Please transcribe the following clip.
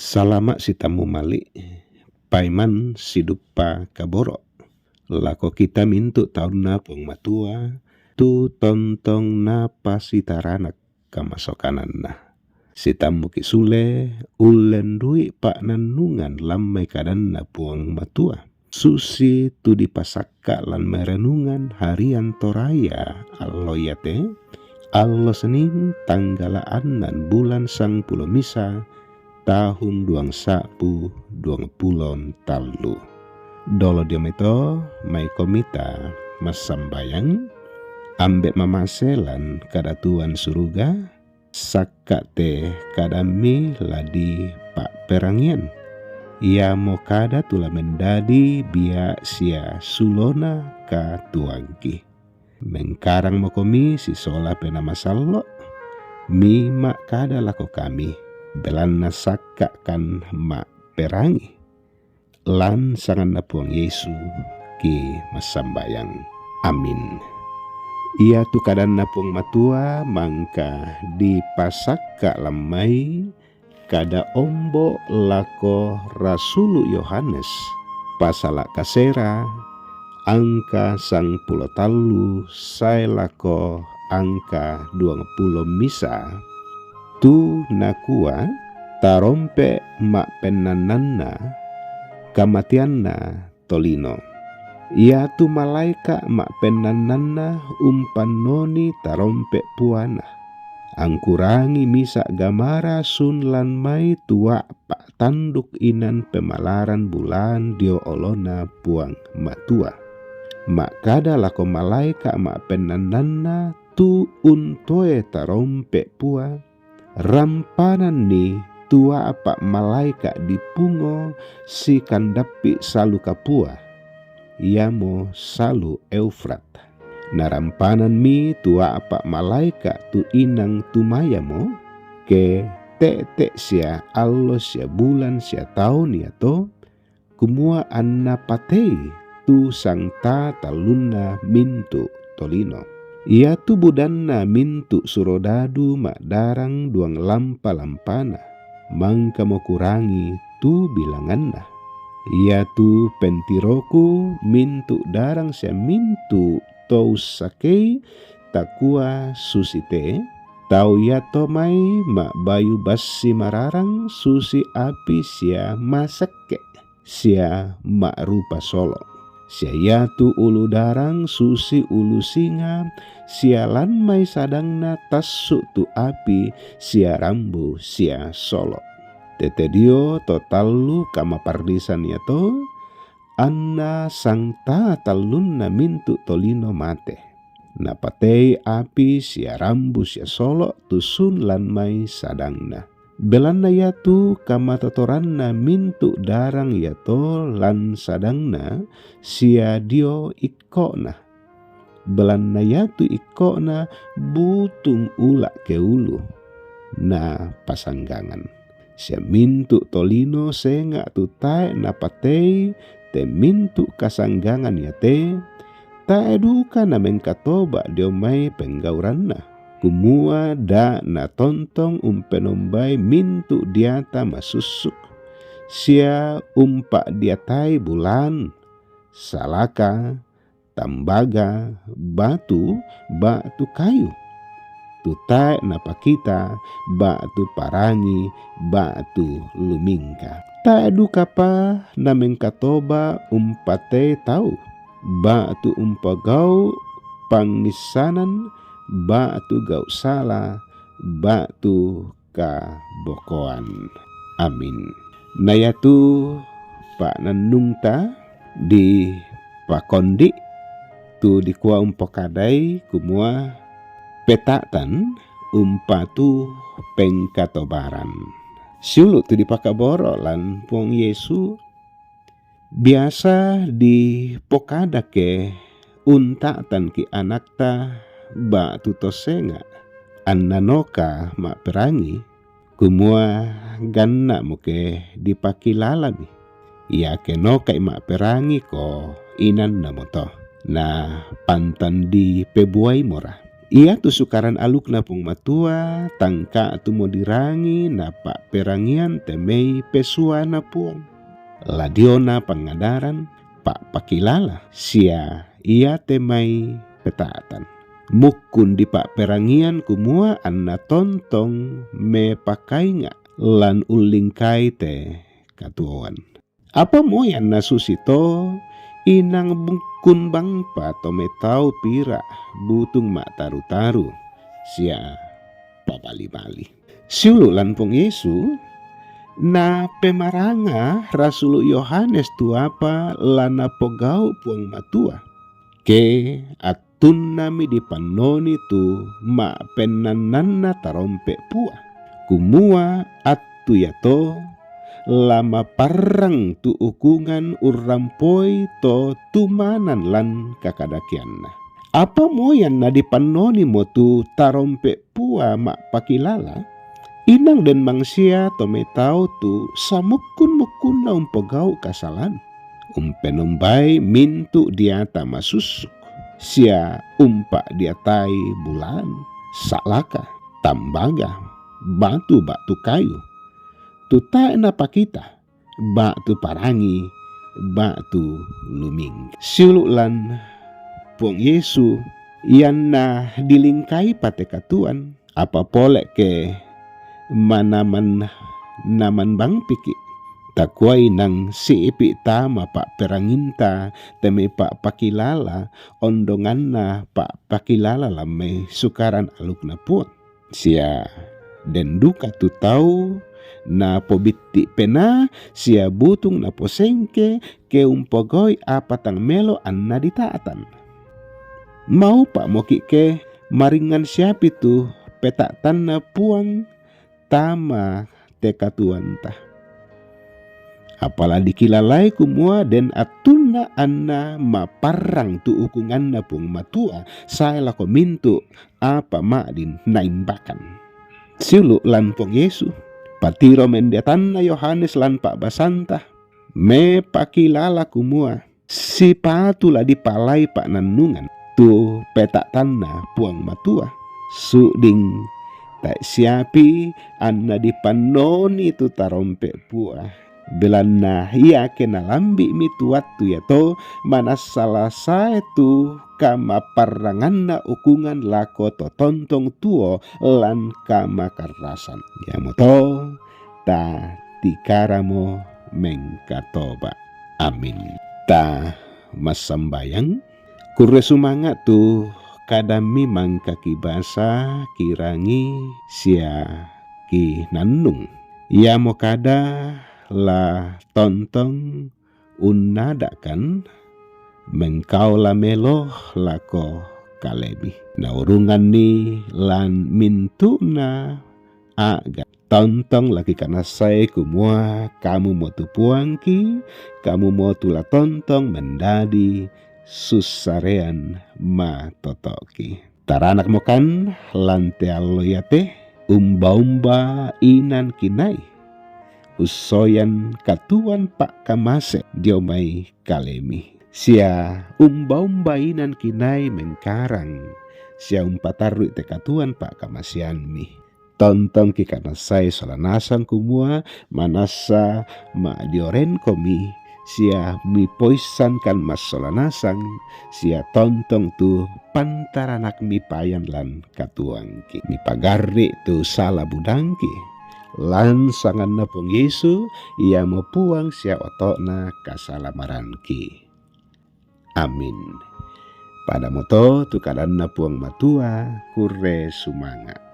Salama si tamu mali, paiman si dupa kaboro. Lako kita mintu tahun na pong matua, tu tontong na pasitaranak kamasokanan na. Si tamu kisule, ulen dui pak nanungan lamai kadan na puang matua. Susi tu dipasakka lan merenungan harian toraya allo yate, allo Senin tanggalaan nan bulan sang pulo misa, tahun 2020 talu. Dolo diometo mai komita masambayang ambek mamaselan kadatuan suruga sakka te kadami ladi pak perangian. Ia mo kada tula mendadi biak sia sulona ka tuangki. Mengkarang mo komi si sola pena masallo, mi mak kada lako kami. Belana sakka kan mak perangi. Lan sangan na puang Yesu ki masambayang. Amin. Ia tu kadan na puang matua mangka di pasakka lamai kada ombo lako Rasulu Yohanes pasala kasera angka sang pulo talu sai lako angka 20 misa. Tu nakua tarompe mak penananna kamatianna tolino. Ia tu malaika mak penananna umpanoni tarompe puana. Angkurangi misa gamara sun lan mai tua pak tanduk inan pemalaran bulan dio olona puang matua. Mak kada lako malaika mak penananna tu untoe tarompe pua. Rampanan ni tua apa malaika dipungo si kandapi salu kapua. Ia mo salu Eufrat. Narampanan mi tua apa malaika tu inang tumaya mo ke te sia allo sia bulan sia tahun ya to kumua anna patei tu sangta taluna mintu tolino. Ia tu budanna mintu surodadu mak darang duang lampa-lampana. Mangka mo kurangi tu bilanganna. Ia tu pentiroku mintu darang sia mintu tou sakei takua susite. Tau ya tomai mak bayu basi mararang susi api sia masakke. Sia mak rupa solo. Sia yatu ulu darang susi ulu singa, sialan mai sadangna tasuk tu api, sia rambu sia solo. Tete dio totalu kama pardisan ya to, anna sangta talunna mintu tolino mate. Napatei api sia rambu sia solo tusun lan mai sadangna. Belanna yatu kama totoranna mintu darang yato lan sadangna sia dio ikona. Belanna yatu ikona butung ulak ke ulu. Na pasanggangan. Sia mintu tolino senga tu tae napatei te mintu kasanggangan yate. Tae duka na mengkatoba dio mai penggauranna. Kumua da na tontong umpenombai mintu diata masusuk. Sia umpak diatai bulan. Salaka, tambaga, batu kayu. Tutai napakita, batu parangi, batu lumingka. Ta eduka pa na mengkatoba umpate tau. Batu umpagau pangisanan. Batu gau salah, batu kabokoan. Amin. Nayatu pak nanungta di pakondi tu dikua umpokadai kumua petatan umpatu pengkatobaran. Siulu tu dipakaboro lan puang Yesu biasa di pokada ke untatan ki anakta batu tosenga annanoka mak perangi kumua ganna muke dipakilalami. Ia kenoka mak perangi ko inan namoto na pantan di pebuai mora. Ia tu sukaran aluk na pung matua, tangka tu mo dirangi na pak perangian temei pesua na puang. Ladiona pangadaran pak pakilala sia ia temai petatan. Mukun di pak perangian kumua anna tontong me pakainga lan ulingkai te katuan. Apa mo yan nasusito inang bungkun bangpa tometau pira butung mak taru-taru sia pabali-bali. Siulu lan pong Yesu na pemaranga Rasul Yohanes tuapa lana pogau puang matua ke atun nami dipanoni tu ma penanana tarompe pua kumua atu yato lama parang tu ukungan urampoi to tumanan lan kakadakianna. Apa mo yan na dipanoni mo tu tarompe pua mak pakilala? Inang dan mangsia tometau tu samukun-mukun na umpagau kasalan. Umpenumbay mintu diata masusuk. Sia umpa diatai bulan, salaka, tambaga, batu kayu. Tuta na pakita, batu parangi, batu luming. Silulan puang Yesu yan na dilingkai patekatuan apa polek ke manaman naman bang piki takway nang siipi tama pak peranginta teme pak pakilala ondongan na pak pakilala lame sukaran aluk na puang sia denduka tu tau na pobitti pena sia butung na posengke ke umpogoy apatang melo anna ditaatan. Mau pak moki ke maringan siapi tu petatan na puang tama tekatuanta. Apalah dikilalai kumua den atuna anna maparang tu ukungan na pung matua saya lako mintu apa madin naimbakan. Silu lan pong Yesu patiro mendetan na Yohanes lan pak basanta me pakilala kumua si patula dipalai pak nanungan tu petak tanah puang matua suding tak siapi anna dipanoni tu tarompe puah belana ia kena lambi mituatu ya to mana salah tu kama paranganna ukungan lako to tontong tuo lan kama karasan ya moto ta tikaramo mengkatoba amin. Ta masambayang kure sumangat tu kadami mangkaki basa kirangi sia ki nannung ya mo kada la tontong unnadakan mengkau la melo lako kalebi na urungan ni lan mintu na aga tontong laki kana saya kumua kamu mau tu puangki kamu mau tula tontong mendadi susarean ma totoki taranak mokan lante aloyate umba inan kinai usoyan katuan pak kamase diomai kalemi sia umba inan kinai mengkarang sia umpataru tekatuan pak kamasianmi tontong ki kana sai solanasan kumua manasa ma dioren komi sia mi poisan kan mas solanasan sia tontong tu pantaranak mi payan lan katuangki mi pagarri tu sala budangki lan sangan na pong Yesu ia mo puang sia otokna kasalamaranki amin. Pada moto tu kadan na puang matua kure sumanga